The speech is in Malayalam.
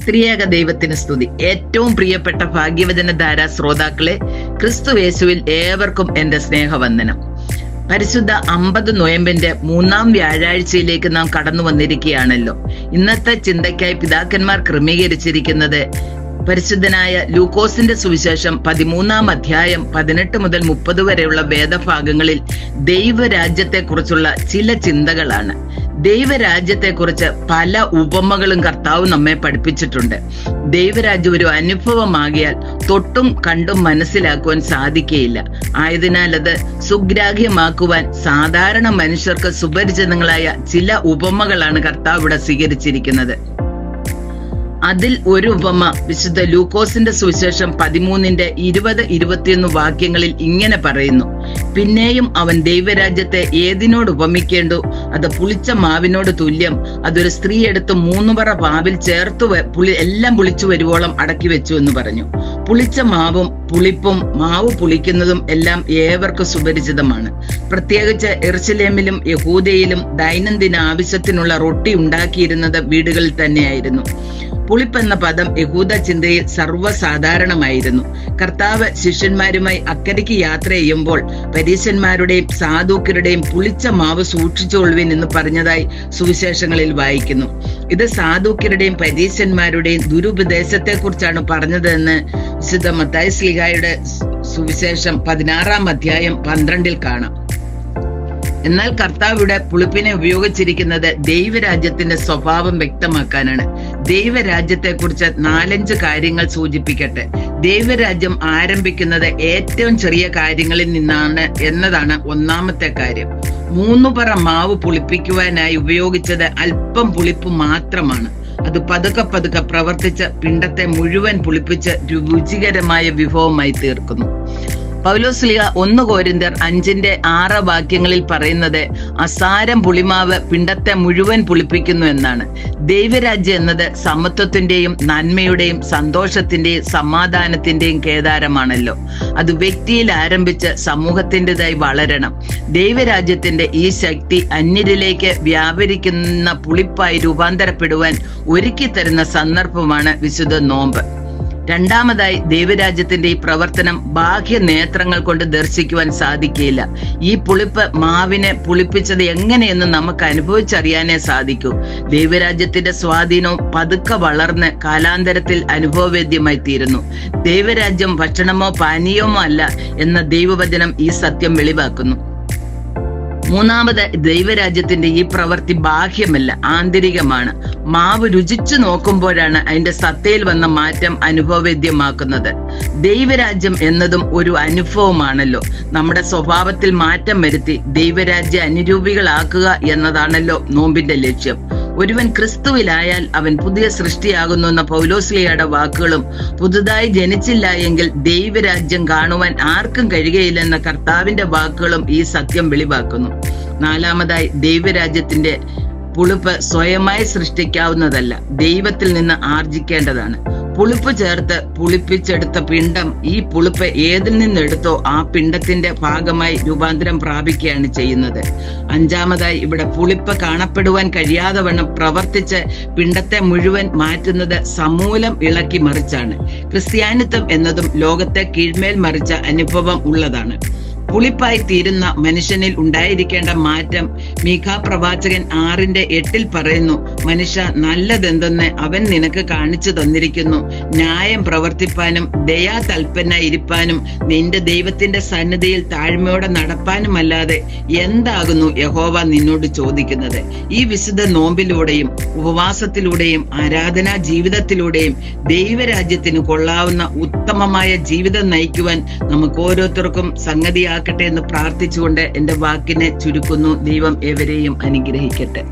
ത്രിയേക ദൈവത്തിന് സ്തുതി. ഏറ്റവും പ്രിയപ്പെട്ട ഭാഗ്യവചന ധാര ശ്രോതാക്കളെ, ക്രിസ്തുയേശുവിൽ ഏവർക്കും എന്റെ സ്നേഹവന്ദനം. പരിശുദ്ധ 50 നോയമ്പിന്റെ 3-ാം വ്യാഴാഴ്ചയിലേക്ക് നാം കടന്നു വന്നിരിക്കുകയാണല്ലോ. ഇന്നത്തെ ചിന്തയ്ക്കായി പിതാക്കന്മാർ ക്രമീകരിച്ചിരിക്കുന്നത് പരിശുദ്ധനായ ലൂക്കോസിന്റെ സുവിശേഷം 13-ാം അധ്യായം 18 മുതൽ 30 വരെയുള്ള വേദഭാഗങ്ങളിൽ ദൈവരാജ്യത്തെക്കുറിച്ചുള്ള ചില ചിന്തകളാണ്. ദൈവരാജ്യത്തെക്കുറിച്ച് പല ഉപമകളും കർത്താവ് നമ്മെ പഠിപ്പിച്ചിട്ടുണ്ട്. ദൈവരാജ്യം ഒരു അനുഭവമാകിയാൽ തൊട്ടും കണ്ടും മനസ്സിലാക്കുവാൻ സാധിക്കുകയില്ല. ആയതിനാൽ അത് സുഗ്രാഹ്യമാക്കുവാൻ സാധാരണ മനുഷ്യർക്ക് സുപരിചിതങ്ങളായ ചില ഉപമകളാണ് കർത്താവ് ഇവിടെ സ്വീകരിച്ചിരിക്കുന്നത്. അതിൽ ഒരു ഉപമ വിശുദ്ധ ലൂക്കോസിന്റെ സുവിശേഷം 13-ന്റെ 20-21 വാക്യങ്ങളിൽ ഇങ്ങനെ പറയുന്നു: പിന്നെയും അവൻ ദൈവരാജ്യത്തെ ഏതിനോട് ഉപമിക്കേണ്ടു? അത് പുളിച്ച മാവിനോട് തുല്യം. അതൊരു സ്ത്രീ എടുത്ത് 3 പറ പാവിൽ ചേർത്തു എല്ലാം പുളിച്ചു വരുവോളം അടക്കി വെച്ചു എന്ന് പറഞ്ഞു. പുളിച്ച മാവും പുളിപ്പും മാവ് പുളിക്കുന്നതും എല്ലാം ഏവർക്കും സുപരിചിതമാണ്. പ്രത്യേകിച്ച് യെരുശലേമിലും യഹൂദയിലും ദൈനംദിന ആവശ്യത്തിനുള്ള റൊട്ടി ഉണ്ടാക്കിയിരുന്നത് വീടുകളിൽ തന്നെയായിരുന്നു. പുളിപ്പെന്ന പദം യഹൂദ ചിന്തയിൽ സർവ്വസാധാരണമായിരുന്നു. കർത്താവ് ശിഷ്യന്മാരുമായി അക്കരയ്ക്ക് യാത്ര ചെയ്യുമ്പോൾ പരീശന്മാരുടെയും സാദൂക്യരുടെയും പുളിച്ച മാവ് സൂക്ഷിച്ചുകൊള്ളുവിൻ എന്ന് പറഞ്ഞതായി സുവിശേഷങ്ങളിൽ വായിക്കുന്നു. ഇത് സാദൂക്യരുടെയും പരീശന്മാരുടെയും ദുരുപദേശത്തെ കുറിച്ചാണ് പറഞ്ഞതെന്ന് വിശുദ്ധ മത്തായി ശ്ലീഹായുടെ സുവിശേഷം 16-ാം അധ്യായം 12-ൽ കാണാം. എന്നാൽ കർത്താവിടെ പുളിപ്പിനെ ഉപയോഗിച്ചിരിക്കുന്നത് ദൈവരാജ്യത്തിന്റെ സ്വഭാവം വ്യക്തമാക്കാനാണ്. ദൈവരാജ്യത്തെക്കുറിച്ച് 4-5 കാര്യങ്ങൾ സൂചിപ്പിക്കട്ടെ. ദൈവരാജ്യം ആരംഭിക്കുന്നത് ഏറ്റവും ചെറിയ കാര്യങ്ങളിൽ നിന്നാണ് എന്നതാണ് ഒന്നാമത്തെ കാര്യം. 3 പറ മാവ് പുളിപ്പിക്കുവാനായി ഉപയോഗിച്ചത് അല്പം പുളിപ്പ് മാത്രമാണ്. അത് പതുക്കെ പ്രവർത്തിച്ച് പിണ്ടത്തെ മുഴുവൻ പുളിപ്പിച്ച് രുചികരമായ വിഭവമായി തീർക്കുന്നു. പൗലോസ് ശ്ലീഹ 1 കൊരിന്ത്യർ 5-ന്റെ 6 വാക്യങ്ങളിൽ പറയുന്നത് അസാരം പുളിമാവ് പിണ്ടത്തെ മുഴുവൻ പുളിപ്പിക്കുന്നു എന്നാണ്. ദൈവരാജ്യം എന്നത് സമത്വത്തിന്റെയും നന്മയുടെയും സന്തോഷത്തിന്റെയും സമാധാനത്തിന്റെയും കേദാരമാണല്ലോ. അത് വ്യക്തിയിൽ ആരംഭിച്ച് സമൂഹത്തിൻ്റെതായി വളരണം. ദൈവരാജ്യത്തിന്റെ ഈ ശക്തി അന്യരിലേക്ക് വ്യാപരിക്കുന്ന പുളിപ്പായി രൂപാന്തരപ്പെടുവാൻ ഒരുക്കി തരുന്ന സന്ദർഭമാണ് വിശുദ്ധ നോമ്പ്. രണ്ടാമതായി, ദൈവരാജ്യത്തിന്റെ ഈ പ്രവർത്തനം ബാഹ്യ നേത്രങ്ങൾ കൊണ്ട് ദർശിക്കുവാൻ സാധിക്കില്ല. ഈ പുളിപ്പ് മാവിനെ പുളിപ്പിച്ചത് എങ്ങനെയെന്ന് നമുക്ക് അനുഭവിച്ചറിയാനേ സാധിക്കൂ. ദൈവരാജ്യത്തിന്റെ സ്വാധീനവും പതുക്കെ വളർന്ന് കാലാന്തരത്തിൽ അനുഭവവേദ്യമായി തീരുന്നു. ദൈവരാജ്യം ഭക്ഷണമോ പാനീയമോ അല്ല എന്ന ദൈവവചനം ഈ സത്യം വെളിവാക്കുന്നു. മൂന്നാമത്, ദൈവരാജ്യത്തിന്റെ ഈ പ്രവൃത്തി ബാഹ്യമല്ല, ആന്തരികമാണ്. മാവ് രുചിച്ചു നോക്കുമ്പോഴാണ് അതിന്റെ സത്തയിൽ വന്ന മാറ്റം അനുഭവവേദ്യമാക്കുന്നത്. ദൈവരാജ്യം എന്നതും ഒരു അനുഭവമാണല്ലോ. നമ്മുടെ സ്വഭാവത്തിൽ മാറ്റം വരുത്തി ദൈവരാജ്യ അനുരൂപികളാക്കുക എന്നതാണല്ലോ നോമ്പിന്റെ ലക്ഷ്യം. ഒരുവൻ ക്രിസ്തുവിലായാൽ അവൻ പുതിയ സൃഷ്ടിയാകുന്നു എന്ന പൗലോസ് ശ്ലീഹയുടെ വാക്കുകളും പുതുതായി ജനിച്ചില്ല എങ്കിൽ ദൈവരാജ്യം കാണുവാൻ ആർക്കും കഴിയുകയില്ലെന്ന കർത്താവിന്റെ വാക്കുകളും ഈ സത്യം വെളിവാക്കുന്നു. നാലാമതായി, ദൈവരാജ്യത്തിന്റെ പുളിപ്പ് സ്വയമായി സൃഷ്ടിക്കാവുന്നതല്ല, ദൈവത്തിൽ നിന്ന് ആർജിക്കേണ്ടതാണ്. പുളിപ്പ് ചേർത്ത് പുളിപ്പിച്ചെടുത്ത പിണ്ടം ഈ പുളിപ്പ് ഏതിൽ നിന്നെടുത്തോ ആ പിണ്ടത്തിന്റെ ഭാഗമായി രൂപാന്തരം പ്രാപിക്കുകയാണ് ചെയ്യുന്നത്. അഞ്ചാമതായി, ഇവിടെ പുളിപ്പ് കാണപ്പെടുവാൻ കഴിയാതെ വണ്ണം പ്രവർത്തിച്ച് പിണ്ടത്തെ മുഴുവൻ മാറ്റുന്നത് സമൂലം ഇളക്കി മറിച്ചാണ്. ക്രിസ്ത്യാനിത്വം എന്നതും ലോകത്തെ കീഴ്മേൽ മറിച്ച അനുഭവം ഉള്ളതാണ്. പുളിപ്പായി തീരുന്ന മനുഷ്യനിൽ ഉണ്ടായിരിക്കേണ്ട മാറ്റം മീഖാ പ്രവാചകൻ 6-8 പറയുന്നു: മനുഷ്യ, നല്ലതെന്തെന്ന് അവൻ നിനക്ക് കാണിച്ചു തന്നിരിക്കുന്നു. ന്യായം പ്രവർത്തിപ്പാനും ദയാതൽപനായി ഇരിപ്പാനും നിന്റെ ദൈവത്തിന്റെ സന്നിധിയിൽ താഴ്മയോടെ നടപ്പാനുമല്ലാതെ എന്താകുന്നു യഹോവ നിന്നോട് ചോദിക്കുന്നത്? ഈ വിശുദ്ധ നോമ്പിലൂടെയും ഉപവാസത്തിലൂടെയും ആരാധനാ ജീവിതത്തിലൂടെയും ദൈവരാജ്യത്തിന് കൊള്ളാവുന്ന ഉത്തമമായ ജീവിതം നയിക്കുവാൻ നമുക്ക് ഓരോരുത്തർക്കും സംഗതിയാക്കട്ടെ എന്ന് പ്രാർത്ഥിച്ചുകൊണ്ട് എന്റെ വാക്കിനെ ചുരുക്കുന്നു. ദൈവം ഏവരെയും അനുഗ്രഹിക്കട്ടെ.